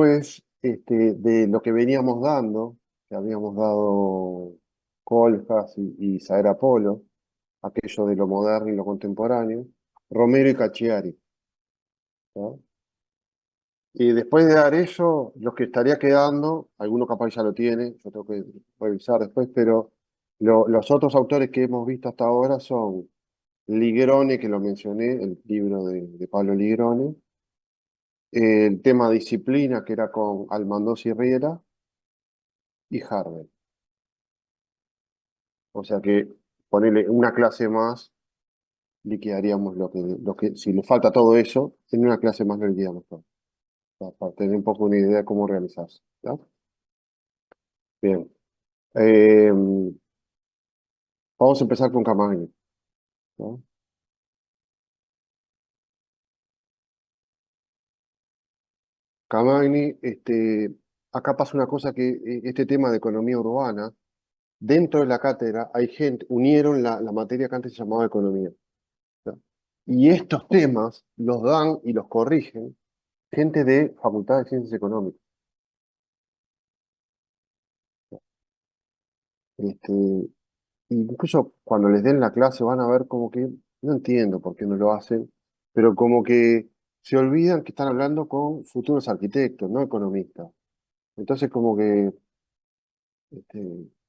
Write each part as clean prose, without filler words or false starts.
después de lo que veníamos dando, que habíamos dado Coljas y Saera Apolo, aquello de lo moderno y lo contemporáneo, Romero y Cacciari, ¿no? Y después de dar eso, los que estaría quedando, alguno capaz ya lo tiene, yo tengo que revisar después, pero los otros autores que hemos visto hasta ahora son Ligrone, que lo mencioné, el libro de Pablo Ligrone, el tema disciplina, que era con Almandós y Riera, y Harvey. O sea que ponerle una clase más, liquidaríamos si le falta todo eso, en una clase más lo liquidamos todo, para tener un poco una idea de cómo realizarse, ¿no? Bien. Eh, Vamos a empezar con Camagni, ¿no? Camagni, acá pasa una cosa que este tema de economía urbana, dentro de la cátedra hay gente, unieron la materia que antes se llamaba economía, ¿no? Y estos temas los dan y los corrigen gente de Facultad de Ciencias Económicas. Este, Incluso cuando les den la clase van a ver como que, no entiendo por qué no lo hacen, pero como que se olvidan que están hablando con futuros arquitectos, no economistas. Entonces como que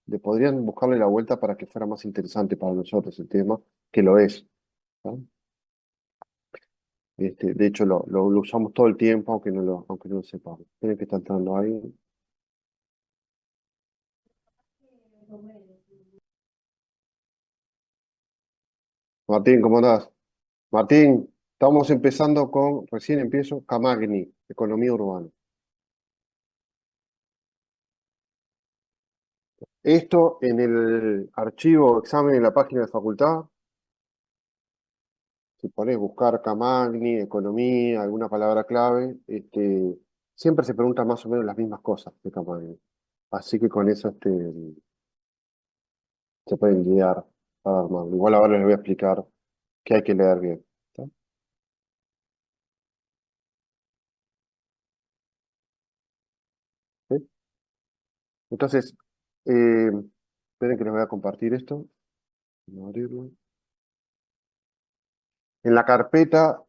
le podrían buscarle la vuelta para que fuera más interesante para nosotros el tema, que lo es, ¿no? De hecho lo usamos todo el tiempo, aunque no lo sepamos. Tienen que estar entrando ahí. Martín, ¿cómo andás? Martín, estamos empezando recién empiezo, Camagni, Economía Urbana. Esto en el archivo examen en la página de facultad, si ponés buscar Camagni, economía, alguna palabra clave, siempre se preguntan más o menos las mismas cosas de Camagni. Así que con eso se pueden guiar para armarlo. Igual ahora les voy a explicar qué hay que leer bien, ¿está? ¿Sí? Entonces, esperen que les voy a compartir esto. Voy a abrirlo. En la carpeta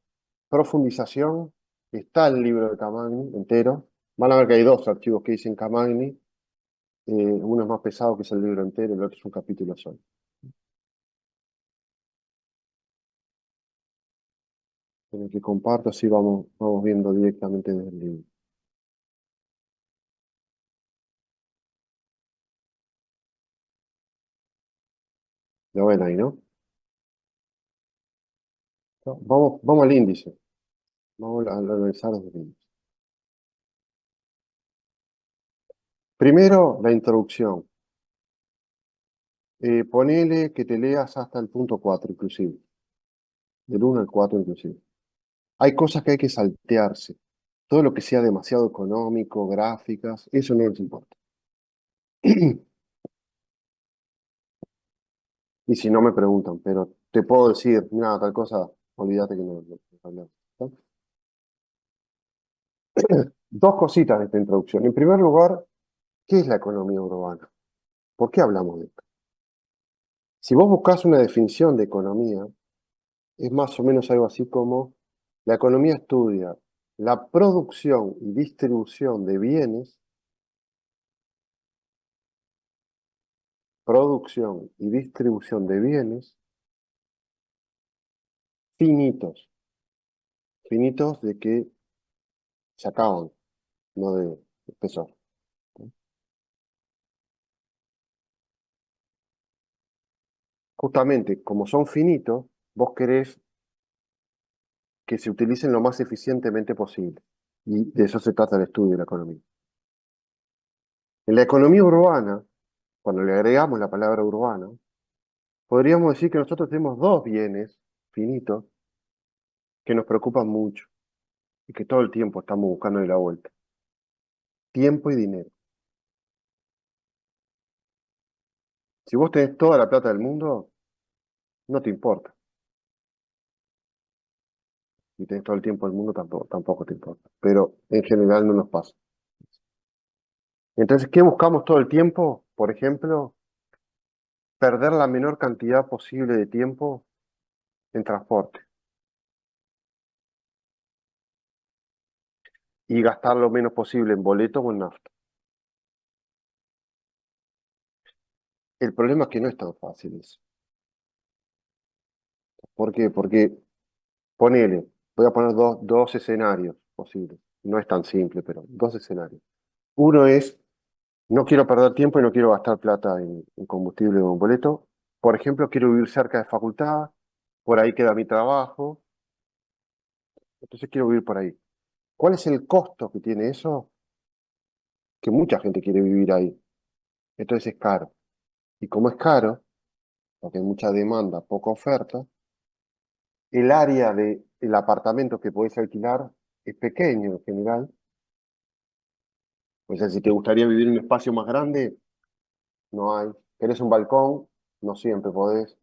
profundización está el libro de Camagni entero. Van a ver que hay dos archivos que dicen Camagni. Uno es más pesado, que es el libro entero, el otro es un capítulo solo. En el que comparto, así vamos viendo directamente desde el libro. Lo ven ahí, ¿no? No, vamos al índice. Vamos a analizar los índices. Primero, la introducción. Ponele que te leas hasta el punto 4 inclusive. Del 1 al 4 inclusive. Hay cosas que hay que saltearse. Todo lo que sea demasiado económico, gráficas, eso no les importa. Y si no me preguntan, pero te puedo decir, nada, tal cosa, olvídate que no hablamos, ¿no? Dos cositas de esta introducción. En primer lugar, ¿qué es la economía urbana? ¿Por qué hablamos de esto? Si vos buscas una definición de economía, es más o menos algo así como la economía estudia la producción y distribución de bienes, producción y distribución de bienes finitos, finitos de que se acaban, no de espesor, ¿no? Justamente, como son finitos, vos querés que se utilicen lo más eficientemente posible. Y de eso se trata el estudio de la economía. En la economía urbana, cuando le agregamos la palabra urbana, podríamos decir que nosotros tenemos dos bienes finitos que nos preocupan mucho y que todo el tiempo estamos buscando de la vuelta. Tiempo y dinero. Si vos tenés toda la plata del mundo, no te importa. Si tenés todo el tiempo del mundo, tampoco te importa. Pero en general no nos pasa. Entonces, ¿qué buscamos todo el tiempo? Por ejemplo, perder la menor cantidad posible de tiempo en transporte y gastar lo menos posible en boletos o en nafta. El problema es que no es tan fácil eso. ¿Por qué? Porque ponele, voy a poner dos escenarios posibles. No es tan simple, pero dos escenarios. Uno es, no quiero perder tiempo y no quiero gastar plata en combustible o en boleto. Por ejemplo, quiero vivir cerca de facultad, por ahí queda mi trabajo, entonces quiero vivir por ahí. ¿Cuál es el costo que tiene eso? Que mucha gente quiere vivir ahí. Entonces es caro. Y como es caro, porque hay mucha demanda, poca oferta, el área del apartamento que podés alquilar es pequeño en general. O sea, si te gustaría vivir en un espacio más grande, no hay. ¿Querés un balcón? No siempre podés.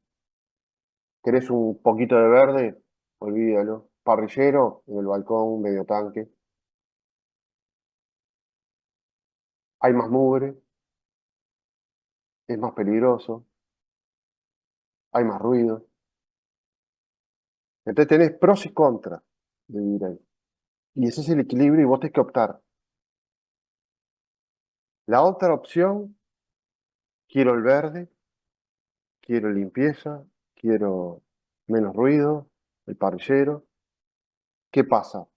¿Querés un poquito de verde? Olvídalo. Parrillero en el balcón, medio tanque. Hay más mugre, es más peligroso, hay más ruido. Entonces tenés pros y contras de vivir ahí. Y ese es el equilibrio y vos tenés que optar. La otra opción, quiero el verde, quiero limpieza, quiero menos ruido, el parrillero. ¿Qué pasa?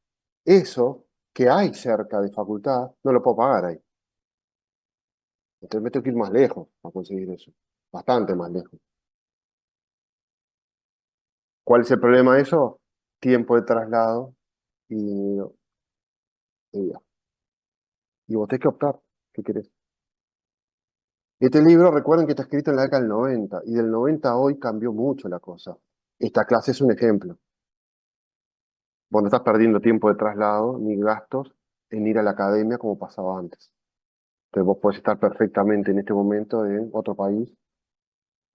Eso que hay cerca de facultad, no lo puedo pagar ahí. Entonces me tengo que ir más lejos para conseguir eso. Bastante más lejos. ¿Cuál es el problema de eso? Tiempo de traslado y dinero de viaje. Y vos tenés que optar. ¿Qué querés? Este libro, recuerden que está escrito en la década del 90 y del 90 a hoy cambió mucho la cosa. Esta clase es un ejemplo. Vos no estás perdiendo tiempo de traslado ni gastos en ir a la academia como pasaba antes. Entonces vos podés estar perfectamente en este momento en otro país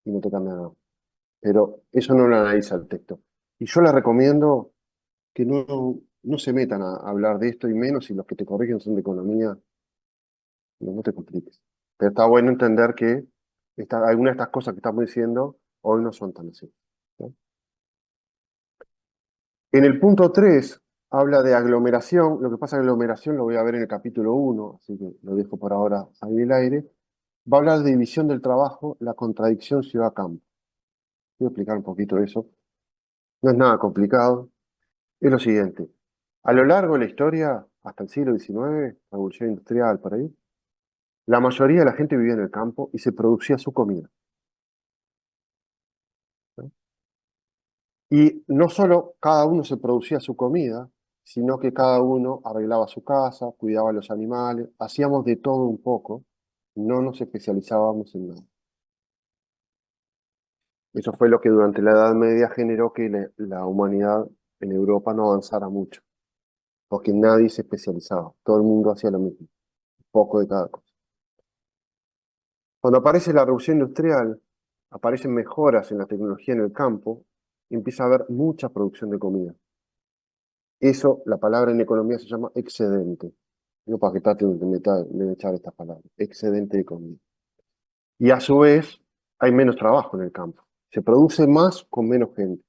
y no te cambia nada. Pero eso no lo analiza el texto. Y yo les recomiendo que no se metan a hablar de esto y menos si los que te corrigen son de economía, no te compliques. Pero está bueno entender que algunas de estas cosas que estamos diciendo hoy no son tan así. ¿No? En el punto 3 habla de aglomeración. Lo que pasa en aglomeración lo voy a ver en el capítulo 1, así que lo dejo por ahora ahí en el aire. Va a hablar de división del trabajo, la contradicción ciudad-campo. Voy a explicar un poquito eso. No es nada complicado. Es lo siguiente. A lo largo de la historia, hasta el siglo XIX, revolución industrial, por ahí, la mayoría de la gente vivía en el campo y se producía su comida. ¿No? Y no solo cada uno se producía su comida, sino que cada uno arreglaba su casa, cuidaba a los animales, hacíamos de todo un poco, no nos especializábamos en nada. Eso fue lo que durante la Edad Media generó que la humanidad en Europa no avanzara mucho, porque nadie se especializaba, todo el mundo hacía lo mismo, poco de cada cosa. Cuando aparece la revolución industrial, aparecen mejoras en la tecnología en el campo, y empieza a haber mucha producción de comida. Eso, la palabra en economía se llama excedente. Digo, para que traten de echar estas palabras. Excedente de comida. Y a su vez, hay menos trabajo en el campo. Se produce más con menos gente.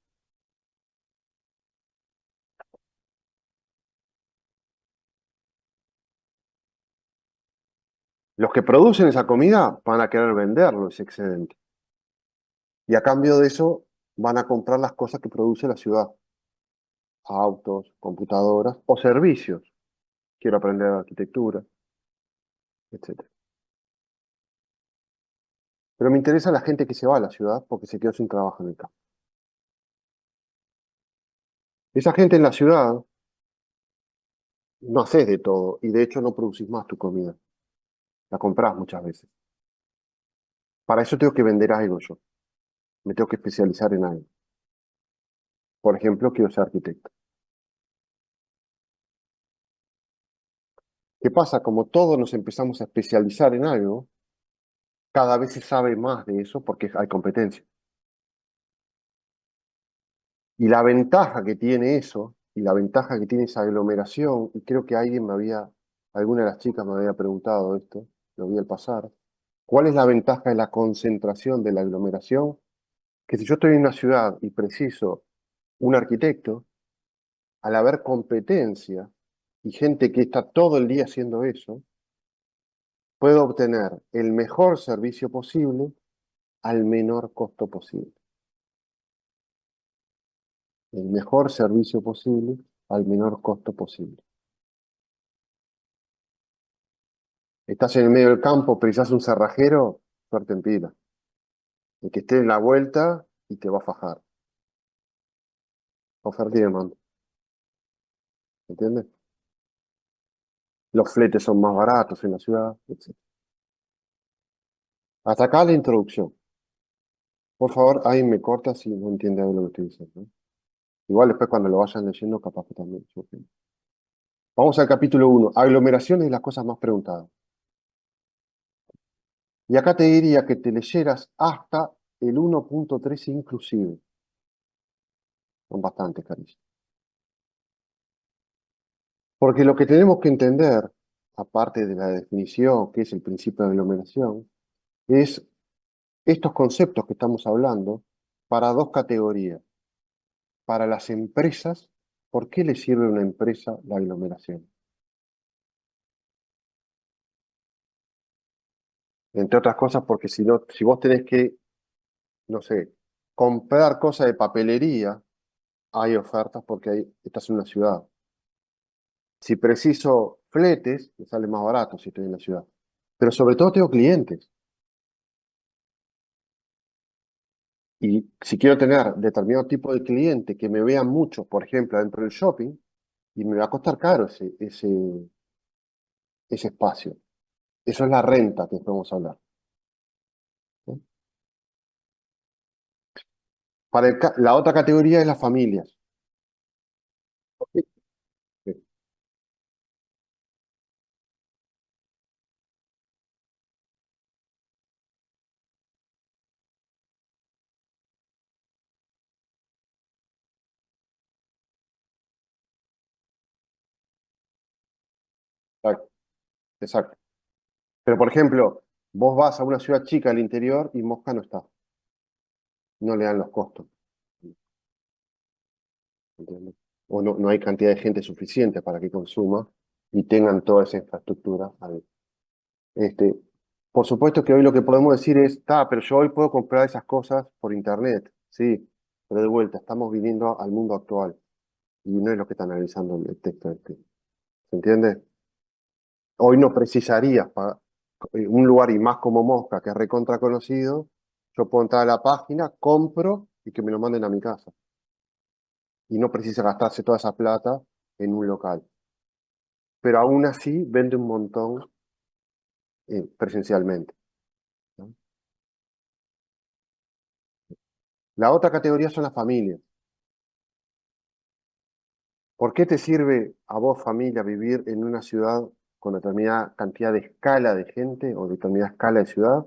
Los que producen esa comida van a querer venderlo, ese excedente. Y a cambio de eso, van a comprar las cosas que produce la ciudad. Autos, computadoras o servicios. Quiero aprender arquitectura, etcétera. Pero me interesa la gente que se va a la ciudad porque se quedó sin trabajo en el campo. Esa gente en la ciudad no haces de todo y de hecho no producís más tu comida. La comprás muchas veces. Para eso tengo que vender algo yo. Me tengo que especializar en algo. Por ejemplo, quiero ser arquitecto. ¿Qué pasa? Como todos nos empezamos a especializar en algo, cada vez se sabe más de eso porque hay competencia. Y la ventaja que tiene eso, y la ventaja que tiene esa aglomeración, y creo que alguna de las chicas me había preguntado esto, lo vi al pasar. ¿Cuál es la ventaja de la concentración de la aglomeración? Que si yo estoy en una ciudad y preciso un arquitecto, al haber competencia y gente que está todo el día haciendo eso, puedo obtener el mejor servicio posible al menor costo posible. El mejor servicio posible al menor costo posible. Estás en el medio del campo, precisas un cerrajero, suerte en pila. El que esté en la vuelta y te va a fajar. Oferta y demanda. ¿Entiendes? Los fletes son más baratos en la ciudad, etc. Hasta acá la introducción. Por favor, ahí me corta si no entiende lo que estoy diciendo, ¿no? Igual después cuando lo vayan leyendo, capaz que también. Vamos al capítulo 1. Aglomeraciones y las cosas más preguntadas. Y acá te diría que te leyeras hasta el 1.3 inclusive. Son bastantes, cariño. Porque lo que tenemos que entender, aparte de la definición, que es el principio de aglomeración, es estos conceptos que estamos hablando para dos categorías. Para las empresas, ¿por qué le sirve a una empresa la aglomeración? Entre otras cosas, porque si no, si vos tenés que, no sé, comprar cosas de papelería, hay ofertas porque estás en una ciudad. Si preciso fletes, me sale más barato si estoy en la ciudad. Pero sobre todo tengo clientes. Y si quiero tener determinado tipo de cliente que me vean mucho, por ejemplo, dentro del shopping, y me va a costar caro ese espacio. Eso es la renta que podemos hablar, ¿no? La otra categoría es las familias. Sí, sí, exacto, exacto. Pero, por ejemplo, vos vas a una ciudad chica del interior y Mosca no está. No le dan los costos, ¿entiendes? O no hay cantidad de gente suficiente para que consuma y tengan toda esa infraestructura ahí. Este, por supuesto que hoy lo que podemos decir es, pero yo hoy puedo comprar esas cosas por internet, sí, pero de vuelta, estamos viniendo al mundo actual y no es lo que está analizando el texto este. ¿Se entiende? Hoy no precisarías un lugar y más como Mosca, que es recontra conocido, yo puedo entrar a la página, compro y que me lo manden a mi casa. Y no precisa gastarse toda esa plata en un local. Pero aún así vende un montón presencialmente, ¿no? La otra categoría son las familias. ¿Por qué te sirve a vos, familia, vivir en una ciudad con determinada cantidad de escala de gente o determinada escala de ciudad?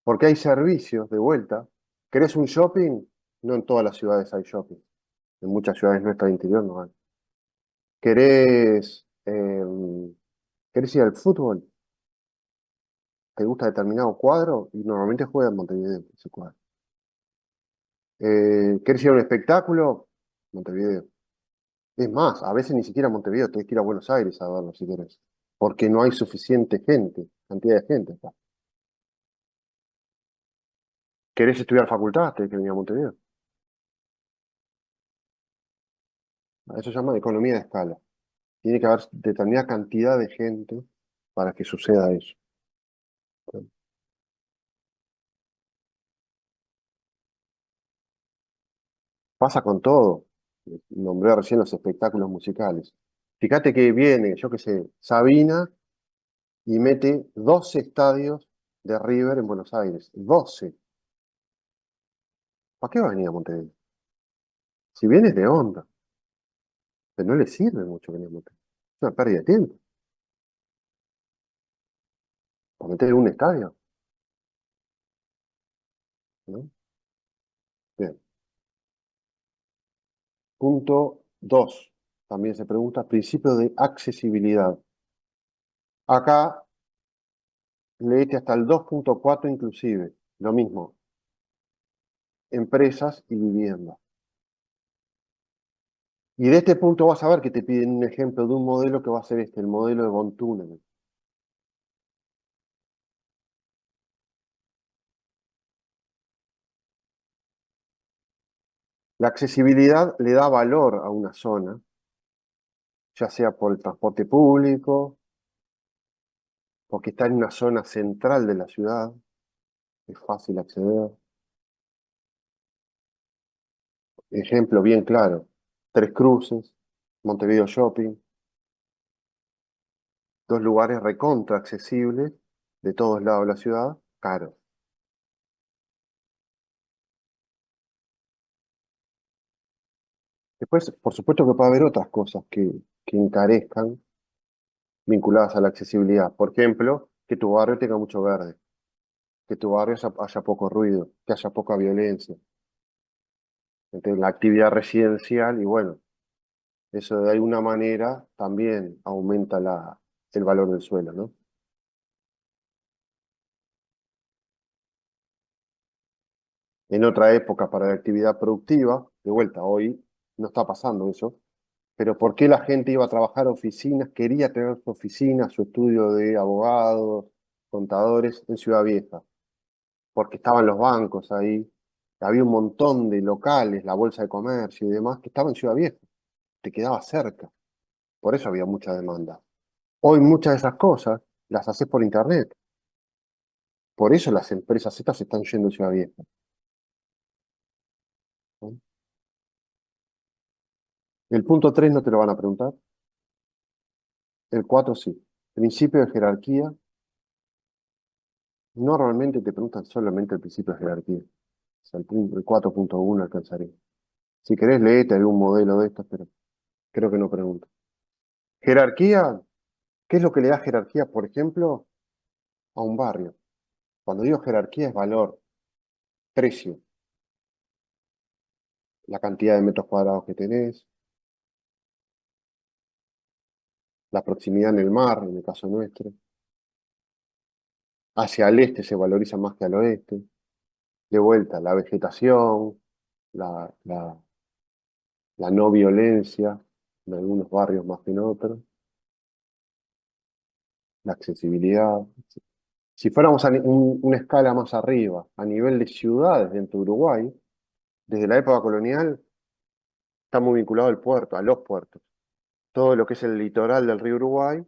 Porque hay servicios de vuelta. ¿Querés un shopping? No en todas las ciudades hay shopping. En muchas ciudades nuestras de interior no hay. ¿Querés, querés ir al fútbol? ¿Te gusta determinado cuadro? Y normalmente juega en Montevideo ese cuadro. ¿Querés ir a un espectáculo? Montevideo. Es más, a veces ni siquiera a Montevideo, tenés que ir a Buenos Aires a verlo si querés. Porque no hay suficiente gente, cantidad de gente acá. ¿Querés estudiar facultad? Tenés que venir a Montevideo. Eso se llama economía de escala. Tiene que haber determinada cantidad de gente para que suceda eso. Pasa con todo. Nombré recién los espectáculos musicales. Fíjate que viene, yo qué sé, Sabina y mete 12 estadios de River en Buenos Aires. 12. ¿Para qué va a venir a Montevideo? Si viene es de onda, pero no le sirve mucho venir a Montevideo. Es una pérdida de tiempo. Para meter en un estadio, ¿no? Bien. Punto 2. También se pregunta, principio de accesibilidad. Acá Leete hasta el 2.4 inclusive, lo mismo, empresas y vivienda. Y de este punto vas a ver que te piden un ejemplo de un modelo que va a ser este, el modelo de von Thunen. La accesibilidad le da valor a una zona, ya sea por el transporte público, porque está en una zona central de la ciudad, es fácil acceder. Ejemplo bien claro, Tres Cruces, Montevideo Shopping, dos lugares recontra accesibles de todos lados de la ciudad, caros. Después, por supuesto que puede haber otras cosas que encarezcan vinculadas a la accesibilidad. Por ejemplo, que tu barrio tenga mucho verde, que tu barrio haya poco ruido, que haya poca violencia. Entonces, la actividad residencial, y bueno, eso de alguna manera también aumenta el valor del suelo, ¿no? En otra época para la actividad productiva, de vuelta, hoy no está pasando eso, pero ¿por qué la gente iba a trabajar a oficinas, quería tener su oficina, su estudio de abogados, contadores en Ciudad Vieja? Porque estaban los bancos ahí, había un montón de locales, la bolsa de comercio y demás, que estaban en Ciudad Vieja, te quedaba cerca, por eso había mucha demanda. Hoy muchas de esas cosas las haces por internet, por eso las empresas estas se están yendo a Ciudad Vieja, ¿no? El punto 3 no te lo van a preguntar, el 4 sí. Principio de jerarquía, normalmente te preguntan solamente el principio de jerarquía, o sea, el 4.1 alcanzaría. Si querés, leete algún modelo de estos, pero creo que no pregunta. Jerarquía, ¿qué es lo que le da jerarquía, por ejemplo, a un barrio? Cuando digo jerarquía es valor, precio, la cantidad de metros cuadrados que tenés, la proximidad en el mar, en el caso nuestro. Hacia el este se valoriza más que al oeste. De vuelta, la vegetación, la, la, la no violencia, en algunos barrios más que en otros, la accesibilidad. Si fuéramos a una escala más arriba, a nivel de ciudades dentro de Uruguay, desde la época colonial está muy vinculado al puerto, a los puertos. Todo lo que es el litoral del río Uruguay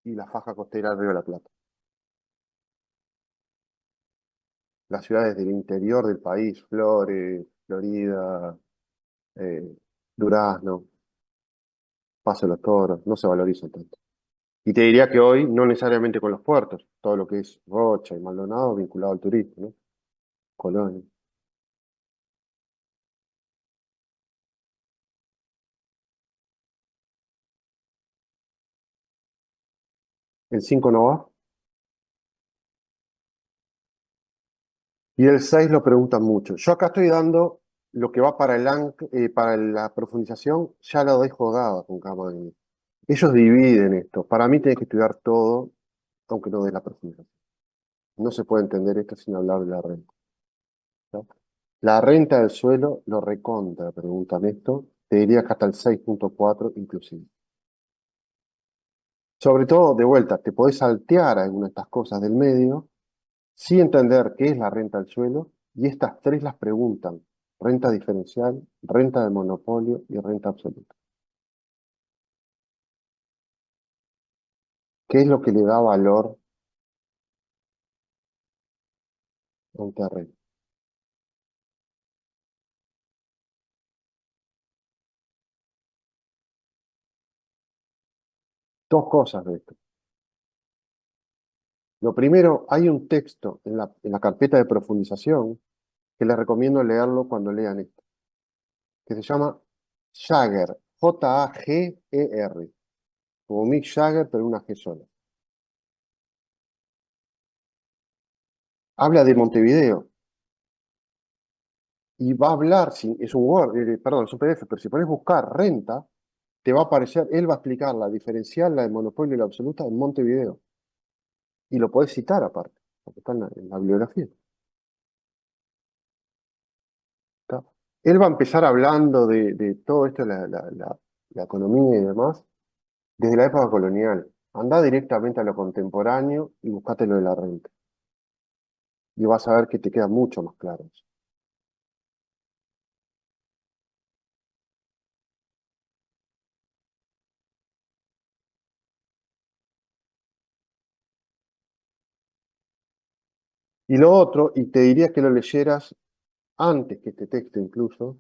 y la faja costera del río de la Plata. Las ciudades del interior del país, Flores, Florida, eh, Durazno, Paso de los Toros, no se valorizan tanto. Y te diría que hoy, no necesariamente con los puertos, todo lo que es Rocha y Maldonado vinculado al turismo, ¿no? Colonia. El 5 no va. Y el 6 lo preguntan mucho. Yo acá estoy dando lo que va para para la profundización, ya lo dejo dado con Camaño. Ellos dividen esto. Para mí tenés que estudiar todo, aunque no de la profundización. No se puede entender esto sin hablar de la renta, ¿no? La renta del suelo lo recontra, preguntan esto. Te diría que hasta el 6.4 inclusive. Sobre todo, de vuelta, te podés saltear alguna de estas cosas del medio, sí entender qué es la renta del suelo, y estas tres las preguntan: renta diferencial, renta de monopolio y renta absoluta. ¿Qué es lo que le da valor a un terreno? Dos cosas de esto. Lo primero, hay un texto en la carpeta de profundización que les recomiendo leerlo cuando lean esto, que se llama Jagger, Jagger, como Mick Jagger, pero una G sola. Habla de Montevideo y va a hablar, es un Word, perdón, es un PDF, pero si pones buscar renta, te va a aparecer, él va a explicar la diferencial, la de monopolio y la absoluta en Montevideo. Y lo podés citar aparte, porque está en la bibliografía. ¿Está? Él va a empezar hablando de todo esto, la economía y demás, desde la época colonial. Andá directamente a lo contemporáneo y buscate lo de la renta. Y vas a ver que te queda mucho más claro eso. Y lo otro, y te diría que lo leyeras antes que este texto incluso,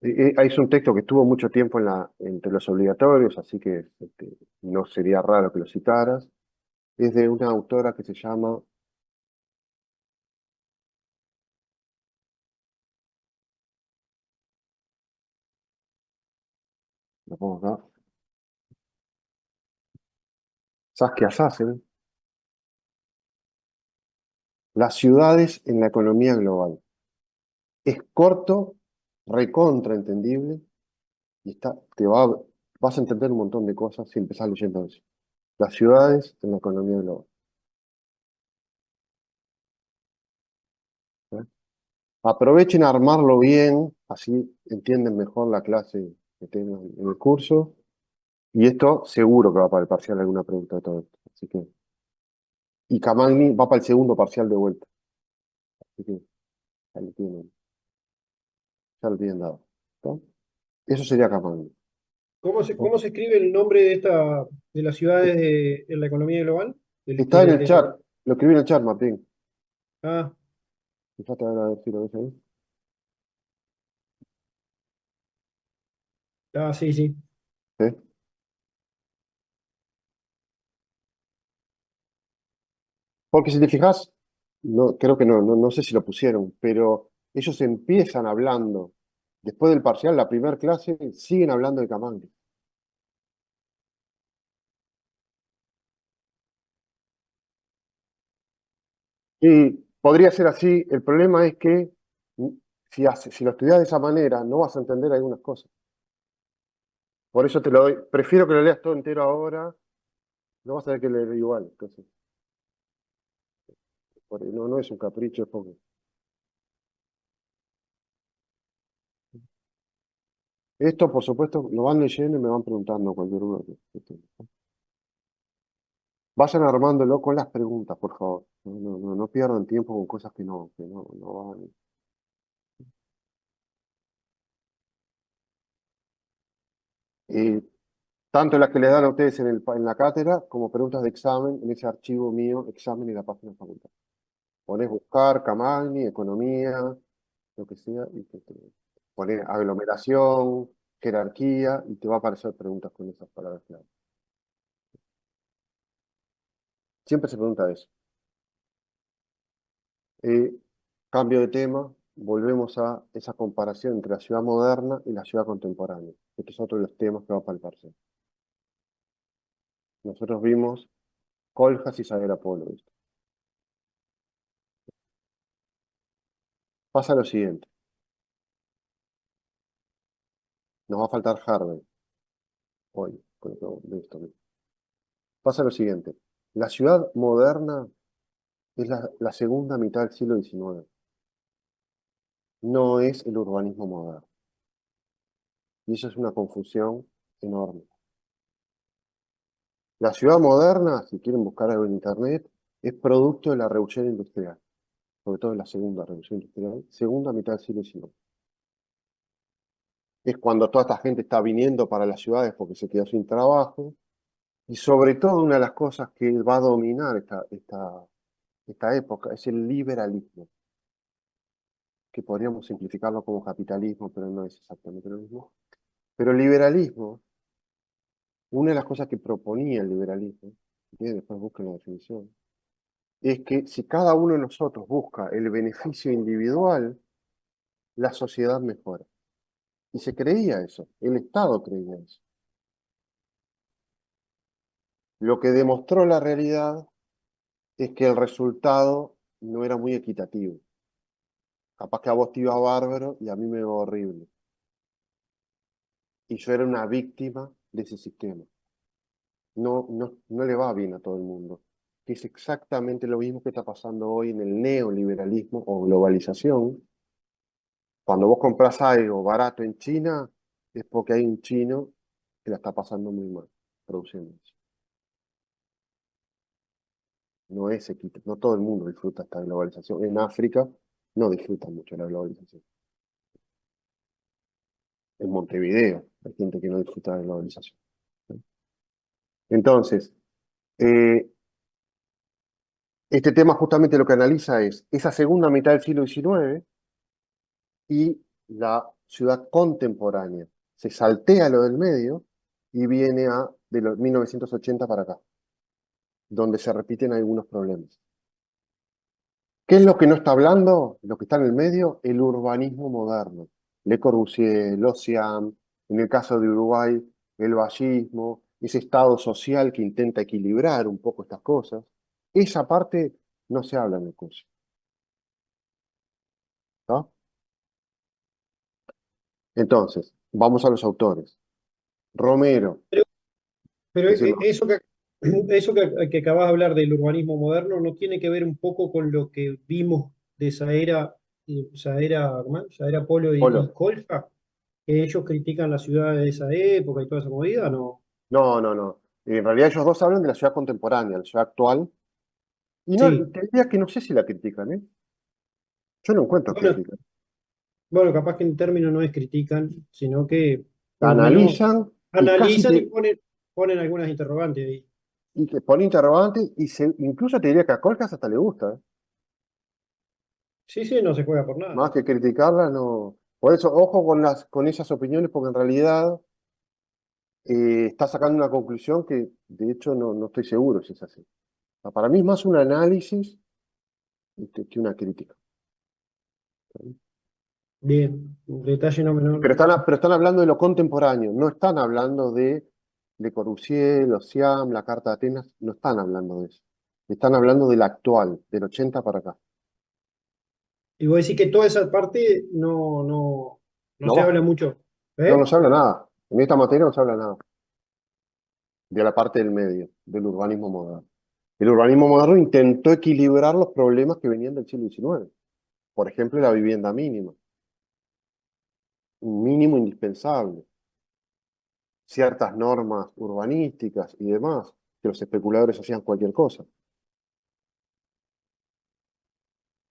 es un texto que estuvo mucho tiempo entre los obligatorios, así que no sería raro que lo citaras. Es de una autora que se llama, lo pongo acá, Saskia Sassen, Las ciudades en la economía global. Es corto, recontra entendible, y vas a entender un montón de cosas si empezás leyendo eso. Las ciudades en la economía global. ¿Eh? Aprovechen a armarlo bien, así entienden mejor la clase que tengan en el curso. Y esto seguro que va para el parcial alguna pregunta de todo esto. Así que, y Camagni va para el segundo parcial de vuelta. Así que ya lo tienen dado. ¿Está? Eso sería Camagni. Cómo se escribe el nombre de de las ciudades en la economía global? Está en el chat. Lo escribí en el chat, Martín. Ah, Fíjate a ver si lo ves ahí. ah, sí, sí. ¿Sí? Porque si te fijas, no, creo que no sé si lo pusieron, pero ellos empiezan hablando, después del parcial, la primera clase, siguen hablando de Camagni. Y podría ser así, el problema es que si lo estudias de esa manera, no vas a entender algunas cosas. Por eso te lo doy, prefiero que lo leas todo entero ahora, no vas a ver que leer igual. Entonces, no es un capricho, es porque... Esto, por supuesto, lo van leyendo y me van preguntando cualquier duda que tengan. Vayan armándolo con las preguntas, por favor. No pierdan tiempo con cosas que no van. Eh, Tanto las que les dan a ustedes en la cátedra como preguntas de examen en ese archivo mío, examen y la página de facultad. Ponés buscar, Camagni, economía, lo que sea, y ponés aglomeración, jerarquía, y te va a aparecer preguntas con esas palabras clave. Siempre se pregunta eso. Eh, Cambio de tema, volvemos a esa comparación entre la ciudad moderna y la ciudad contemporánea. Este es otro de los temas que va a palparse. Nosotros vimos Coljas y Sagrera Polo. ¿Viste? Pasa lo siguiente, nos va a faltar Harvey hoy, con lo de esto. Pasa lo siguiente, la ciudad moderna es la segunda mitad del siglo XIX, no es el urbanismo moderno. Y eso es una confusión enorme. La ciudad moderna, si quieren buscar algo en internet, es producto de la revolución industrial, sobre todo de la segunda revolución industrial, segunda mitad del siglo XIX. Es cuando toda esta gente está viniendo para las ciudades porque se quedó sin trabajo, y sobre todo una de las cosas que va a dominar esta época es el liberalismo, que podríamos simplificarlo como capitalismo, pero no es exactamente lo mismo. Pero el liberalismo, una de las cosas que proponía el liberalismo, que después busquen la definición, es que si cada uno de nosotros busca el beneficio individual, la sociedad mejora. Y se creía eso, el Estado creía eso. Lo que demostró la realidad es que el resultado no era muy equitativo. Capaz que a vos te iba bárbaro y a mí me iba horrible. Y yo era una víctima de ese sistema. No le va bien a todo el mundo. que es exactamente lo mismo que está pasando hoy en el neoliberalismo o globalización. Cuando vos compras algo barato en China, es porque hay un chino que la está pasando muy mal produciendo eso. No es no todo el mundo disfruta esta globalización. En África no disfrutan mucho la globalización. En Montevideo hay gente que no disfruta de la globalización. Entonces, eh, este tema justamente lo que analiza es esa segunda mitad del siglo XIX y la ciudad contemporánea. Se saltea lo del medio y viene de los 1980 para acá, donde se repiten algunos problemas. ¿Qué es lo que no está hablando? Lo que está en el medio, el urbanismo moderno. Le Corbusier, L'Ocean, en el caso de Uruguay, el vallismo, ese estado social que intenta equilibrar un poco estas cosas. Esa parte no se habla en el curso, ¿no? Entonces, vamos a los autores. Romero, Pero, pero decime, eso que acabas de hablar del urbanismo moderno no tiene que ver un poco con lo que vimos de ¿cómo es? Esa era Polo y Polo. Colfa, que ellos critican las ciudades de esa época y toda esa movida, ¿no? No, no, no. En realidad ellos dos hablan de la ciudad contemporánea, la ciudad actual, y no, Sí. te diría que no sé si la critican, ¿eh? Yo no encuentro Bueno, crítica. bueno, capaz que en términos no es critican, sino que La por lo menos analizan y casi analizan y ponen algunas interrogantes ahí. y te pone interrogantes y incluso te diría que a Colcas hasta le gusta, ¿eh? Sí, sí, no se juega por nada. Más que criticarla, no. Por eso, ojo con esas opiniones, porque en realidad está sacando una conclusión que de hecho no estoy seguro si es así. O sea, para mí es más un análisis que una crítica. Bien, un detalle no menor. Pero están hablando de lo contemporáneo, no están hablando de Le Corbusier, los Siam, la Carta de Atenas, no están hablando de eso. Están hablando del actual, del 80 para acá. Y vos decís que toda esa parte no No se va, habla mucho. no ¿Eh? se habla nada. En esta materia no se habla nada de la parte del medio, del urbanismo moderno. El urbanismo moderno intentó equilibrar los problemas que venían del siglo XIX. Por ejemplo, la vivienda mínima, un mínimo indispensable, ciertas normas urbanísticas y demás, que los especuladores hacían cualquier cosa.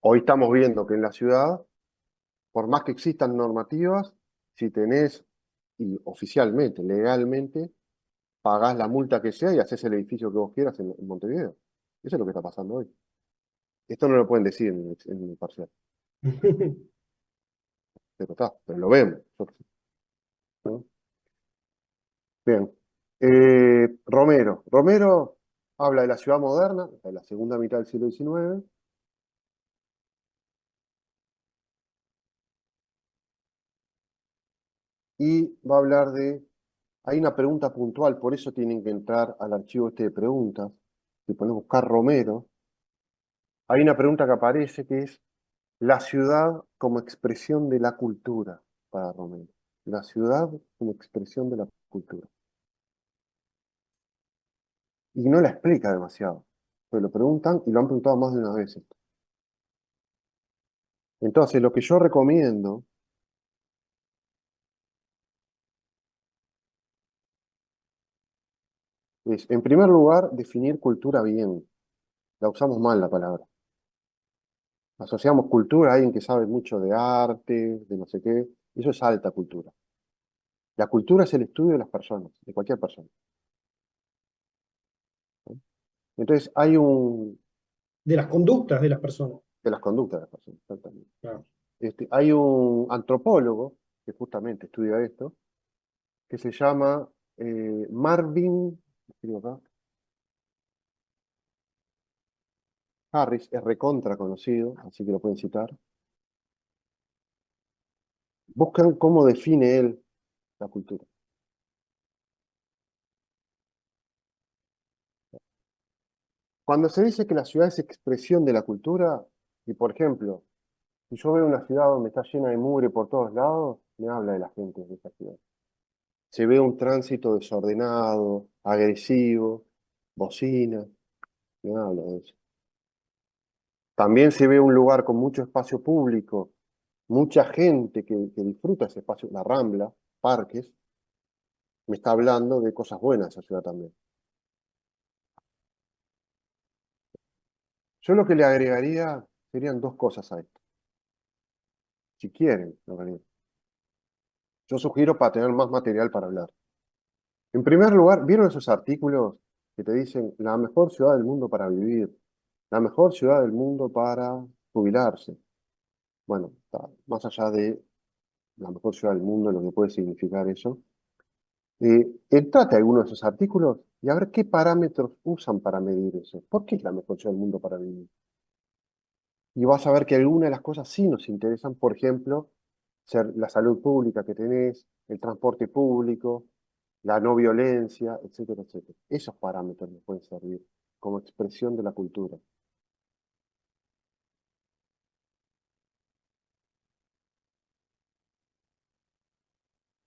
Hoy estamos viendo que en la ciudad, por más que existan normativas, si tenés, y oficialmente, legalmente, pagás la multa que sea y haces el edificio que vos quieras en Montevideo. Eso es lo que está pasando hoy. Esto no lo pueden decir en el parcial, pero está, pero lo vemos, ¿no? Bien. Romero. Romero habla de la ciudad moderna, de la segunda mitad del siglo XIX, y va a hablar de, hay una pregunta puntual, por eso tienen que entrar al archivo este de preguntas, si pones buscar Romero, hay una pregunta que aparece que es la ciudad como expresión de la cultura para Romero. La ciudad como expresión de la cultura. Y no la explica demasiado, pero lo preguntan y lo han preguntado más de una vez esto. Entonces, lo que yo recomiendo es, en primer lugar, definir cultura bien. La usamos mal la palabra. Asociamos cultura a alguien que sabe mucho de arte, de no sé qué. Eso es alta cultura. La cultura es el estudio de las personas, de cualquier persona, ¿no? Entonces, De las conductas de las personas. de las conductas de las personas, exactamente. Claro. Hay un antropólogo que justamente estudia esto, que se llama Marvin, escribo acá, Harris, es recontra conocido, así que lo pueden citar. Buscan cómo define él la cultura. Cuando se dice que la ciudad es expresión de la cultura, y por ejemplo, si yo veo una ciudad donde está llena de mugre por todos lados, me habla de la gente de esa ciudad. Se ve un tránsito desordenado, agresivo, bocina. me habla de eso. También se ve un lugar con mucho espacio público, mucha gente que disfruta ese espacio, la Rambla, parques, me está hablando de cosas buenas esa ciudad también. Yo lo que le agregaría serían dos cosas a esto, si quieren, en realidad. Yo sugiero para tener más material para hablar. En primer lugar, ¿vieron esos artículos que te dicen la mejor ciudad del mundo para vivir, la mejor ciudad del mundo para jubilarse? Bueno, más allá de la mejor ciudad del mundo, lo que puede significar eso, entrate a alguno de esos artículos y a ver qué parámetros usan para medir eso. ¿Por qué es la mejor ciudad del mundo para vivir? Y vas a ver que algunas de las cosas sí nos interesan, por ejemplo, la salud pública que tenés, el transporte público, la no violencia, etcétera, etcétera. Esos parámetros nos pueden servir como expresión de la cultura.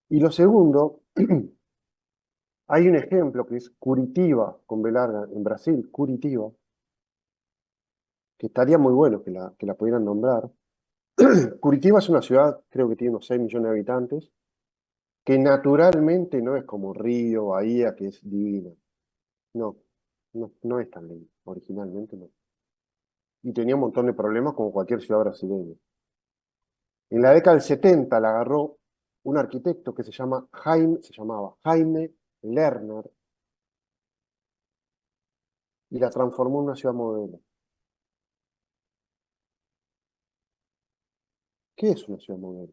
Y lo segundo, hay un ejemplo que es Curitiba, con B larga, en Brasil, Curitiba, que estaría muy bueno que la pudieran nombrar. Curitiba es una ciudad, creo que tiene unos 6 millones de habitantes, que naturalmente no es como Río, Bahía, que es divina. No, no es tan linda, originalmente no. Y tenía un montón de problemas como cualquier ciudad brasileña. En la década del 70 la agarró un arquitecto que se llamaba Jaime Lerner, y la transformó en una ciudad modelo. ¿Qué es una ciudad modelo?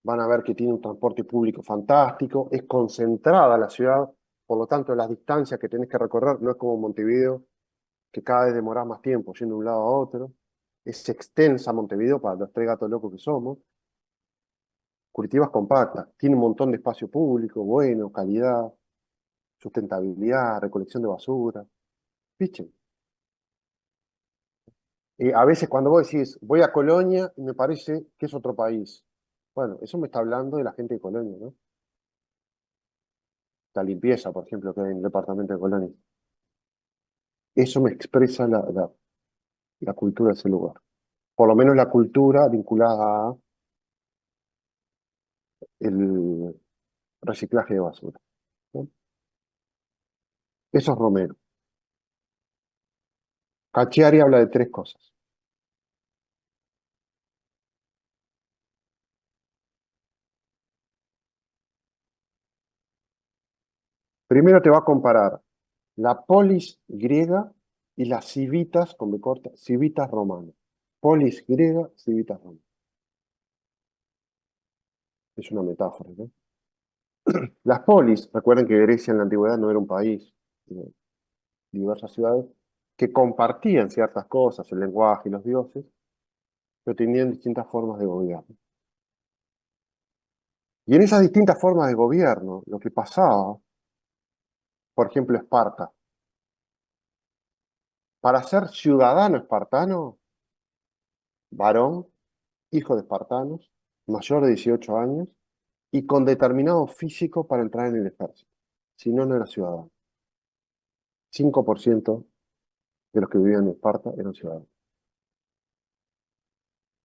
Van a ver que tiene un transporte público fantástico, es concentrada la ciudad, por lo tanto las distancias que tenés que recorrer no es como Montevideo, que cada vez demorás más tiempo yendo de un lado a otro. Es extensa Montevideo para los tres gatos locos que somos. Curitiba es compacta, tiene un montón de espacio público, bueno, calidad, sustentabilidad, recolección de basura. ¿Viste? A veces cuando vos decís, voy a Colonia, me parece que es otro país. Bueno, eso me está hablando de la gente de Colonia, ¿no? La limpieza, por ejemplo, que hay en el departamento de Colonia. Eso me expresa la cultura de ese lugar. Por lo menos la cultura vinculada a el reciclaje de basura, ¿no? Eso es Romero. Cacciari habla de tres cosas. Primero te va a comparar la polis griega y las civitas, con B corta, civitas romanas. Polis griega, civitas romanas. Es una metáfora, ¿no? Las polis, recuerden que Grecia en la antigüedad no era un país, sino diversas ciudades que compartían ciertas cosas, el lenguaje y los dioses, pero tenían distintas formas de gobierno. Y en esas distintas formas de gobierno, lo que pasaba, por ejemplo, Esparta, para ser ciudadano espartano, varón, hijo de espartanos, mayor de 18 años y con determinado físico para entrar en el ejército. Si no, no era ciudadano. 5% de los que vivían en Esparta eran ciudadanos.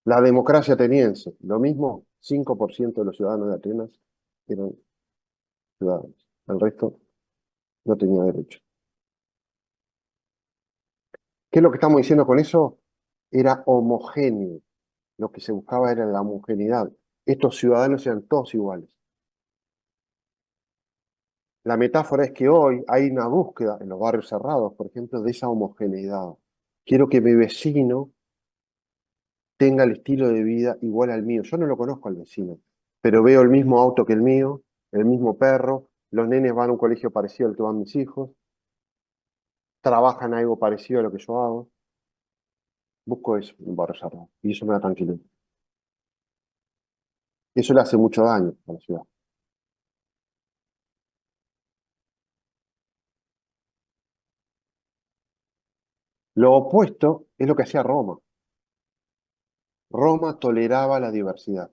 La democracia ateniense, lo mismo, 5% de los ciudadanos de Atenas eran ciudadanos. El resto no tenía derecho. ¿Qué es lo que estamos diciendo con eso? Era homogéneo. Lo que se buscaba era la homogeneidad. Estos ciudadanos eran todos iguales. La metáfora es que hoy hay una búsqueda en los barrios cerrados, por ejemplo, de esa homogeneidad. Quiero que mi vecino tenga el estilo de vida igual al mío. Yo no lo conozco al vecino, pero veo el mismo auto que el mío, el mismo perro, los nenes van a un colegio parecido al que van mis hijos, trabajan algo parecido a lo que yo hago. Busco eso en un barrio cerrado y eso me da tranquilidad. Eso le hace mucho daño a la ciudad. Lo opuesto es lo que hacía Roma. Roma toleraba la diversidad.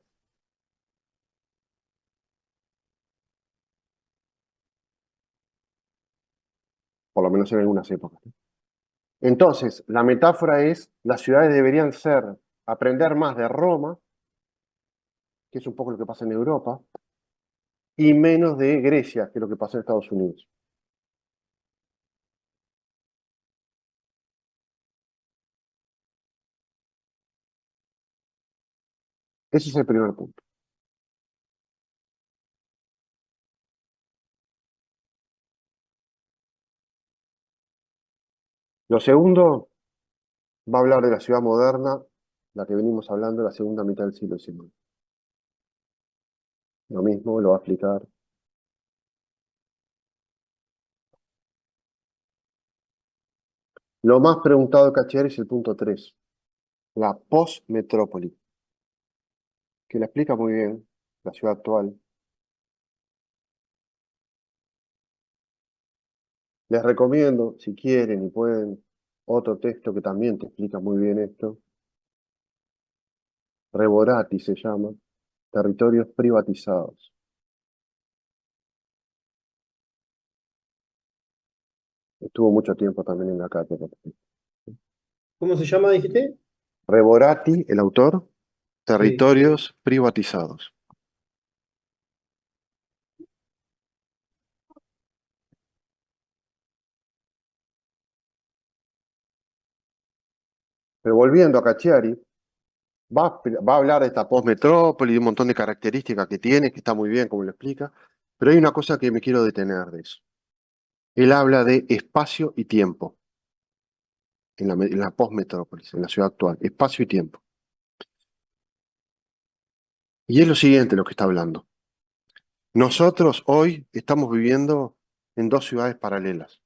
por lo menos en algunas épocas. Entonces, la metáfora es, las ciudades deberían ser, aprender más de Roma, que es un poco lo que pasa en Europa, y menos de Grecia, que es lo que pasa en Estados Unidos. Ese es el primer punto. Lo segundo, va a hablar de la ciudad moderna, la que venimos hablando, la segunda mitad del siglo XIX. Lo mismo lo va a explicar. Lo más preguntado de Cacciari es el punto 3, la post-metrópoli, que la explica muy bien, la ciudad actual. Les recomiendo, si quieren y pueden, otro texto que también te explica muy bien esto. Reborati se llama, Territorios privatizados. Estuvo mucho tiempo también en la cátedra. ¿Cómo se llama, dijiste? Reborati, el autor, Sí. Territorios privatizados. Pero volviendo a Cacciari, va a hablar de esta postmetrópoli, de un montón de características que tiene, que está muy bien, como lo explica, pero hay una cosa que me quiero detener de eso. Él habla de espacio y tiempo en la postmetrópolis, en la ciudad actual, espacio y tiempo. Y es lo siguiente lo que está hablando. Nosotros hoy estamos viviendo en dos ciudades paralelas.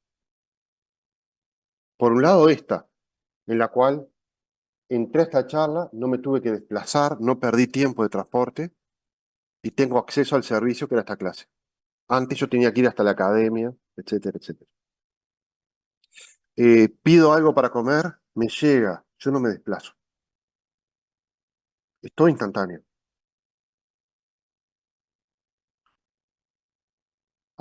Por un lado esta, en la cual entré a esta charla, no me tuve que desplazar, no perdí tiempo de transporte y tengo acceso al servicio que era esta clase. Antes yo tenía que ir hasta la academia, etcétera, etcétera. Pido algo para comer, me llega, yo no me desplazo. Es todo instantáneo.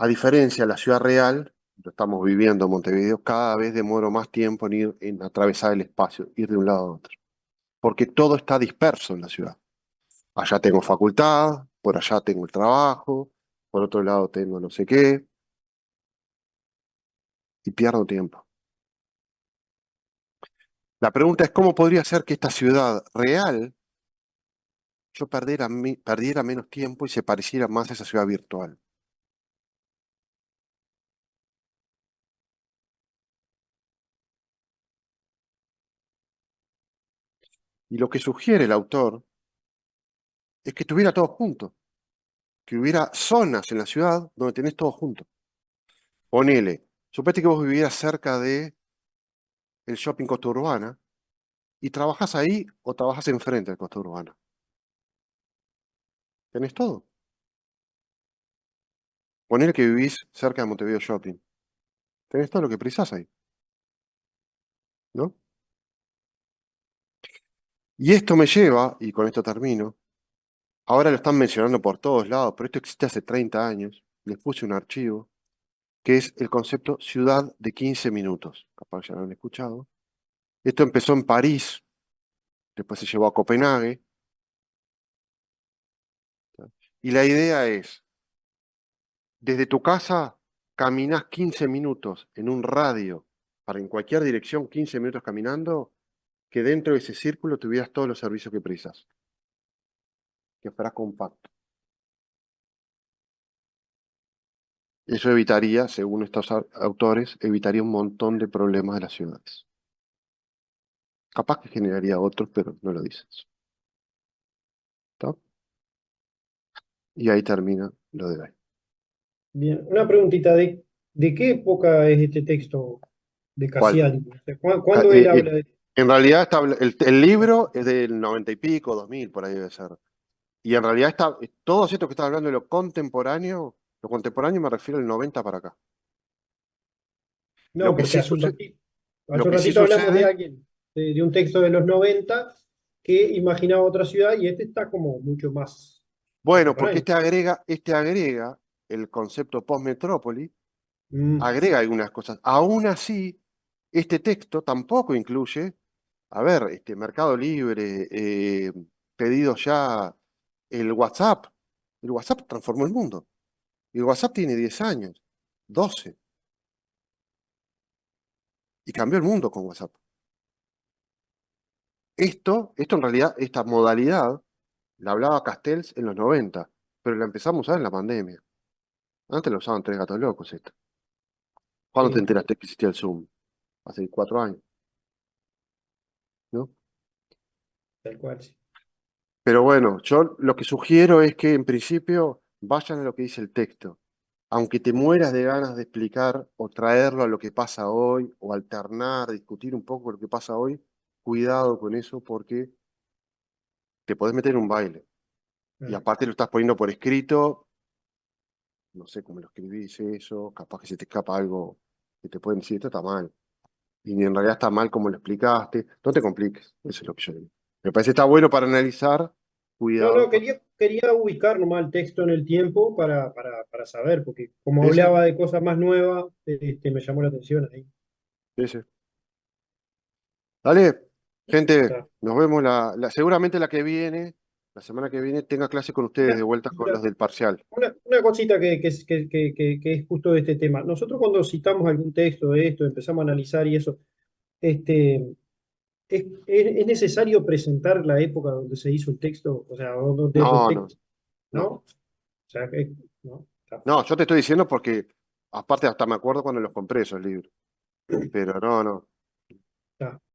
A diferencia de la ciudad real, lo estamos viviendo en Montevideo, cada vez demoro más tiempo en ir, en atravesar el espacio, ir de un lado a otro. Porque todo está disperso en la ciudad. Allá tengo facultad, por allá tengo el trabajo, por otro lado tengo no sé qué, y pierdo tiempo. La pregunta es, ¿cómo podría ser que esta ciudad real yo perdiera menos tiempo y se pareciera más a esa ciudad virtual? Y lo que sugiere el autor es que estuviera todo junto, que hubiera zonas en la ciudad donde tenés todo junto. Ponele, supete que vos vivieras cerca de el shopping Costa Urbana y trabajás ahí o trabajás enfrente del Costa Urbana. Tenés todo. Ponele que vivís cerca de Montevideo Shopping. Tenés todo lo que precisás ahí, ¿no? Y esto me lleva, y con esto termino, ahora lo están mencionando por todos lados, pero esto existe hace 30 años. Les puse un archivo, que es el concepto ciudad de 15 minutos. Capaz ya lo han escuchado. Esto empezó en París, después se llevó a Copenhague. Y la idea es, desde tu casa caminás 15 minutos en un radio, para en cualquier dirección 15 minutos caminando, que dentro de ese círculo tuvieras todos los servicios que precisas, que fuera compacto. Eso evitaría, según estos autores, evitaría un montón de problemas de las ciudades. Capaz que generaría otros, pero no lo dices. ¿Está? Y ahí termina lo de hoy. Bien, una preguntita, ¿de qué época es este texto de ¿Cuál? Cassiari? O sea, ¿cuándo él habla de... En realidad el libro es del 90 y pico, 2000, por ahí debe ser. Y en realidad todos estos que están hablando de lo contemporáneo me refiero al 90 para acá. Lo No, que porque sí sucede, hace lo un que sí ratito hablamos de sucede, alguien, de un texto de los 90 que imaginaba otra ciudad y este está como mucho más bueno, porque contemporáneo. este agrega el concepto post-metrópoli, Mm, agrega algunas cosas. Aún así, este texto tampoco incluye, a ver, Mercado Libre, pedido ya, el WhatsApp. El WhatsApp transformó el mundo. El WhatsApp tiene 10 años, 12, y cambió el mundo con WhatsApp. Esto en realidad, esta modalidad, la hablaba Castells en los 90, pero la empezamos a usar en la pandemia. Antes lo usaban tres gatos locos esto. ¿Cuándo te sí, enteraste que existía el Zoom? Hace 4 años, ¿no? tal cual, sí. Pero bueno, yo lo que sugiero es que en principio vayan a lo que dice el texto. Aunque te mueras de ganas de explicar o traerlo a lo que pasa hoy, o alternar, discutir un poco lo que pasa hoy, cuidado con eso porque te podés meter en un baile. Y Ah, aparte lo estás poniendo por escrito, no sé cómo lo escribís eso, capaz que se te escapa algo que te pueden decir, esto está mal. Y en realidad está mal como lo explicaste. No te compliques, eso es lo que yo digo. Me parece que está bueno para analizar, no, cuidado no, con quería ubicar nomás el texto en el tiempo para saber, porque como ese, hablaba de cosas más nuevas, me llamó la atención ahí. ese. Dale, gente, Está. nos vemos seguramente la que viene, la semana que viene, tenga clase con ustedes de Una, vuelta con los una, del parcial. una cosita que es justo de este tema. Nosotros cuando citamos algún texto de esto, empezamos a analizar y eso, este, es necesario presentar la época donde se hizo el texto, o sea, desde el No, no, texto, ¿no? no. O sea, que, ¿no? Está, No, yo te estoy diciendo porque, aparte hasta me acuerdo cuando los compré esos libros. Pero no, no. está.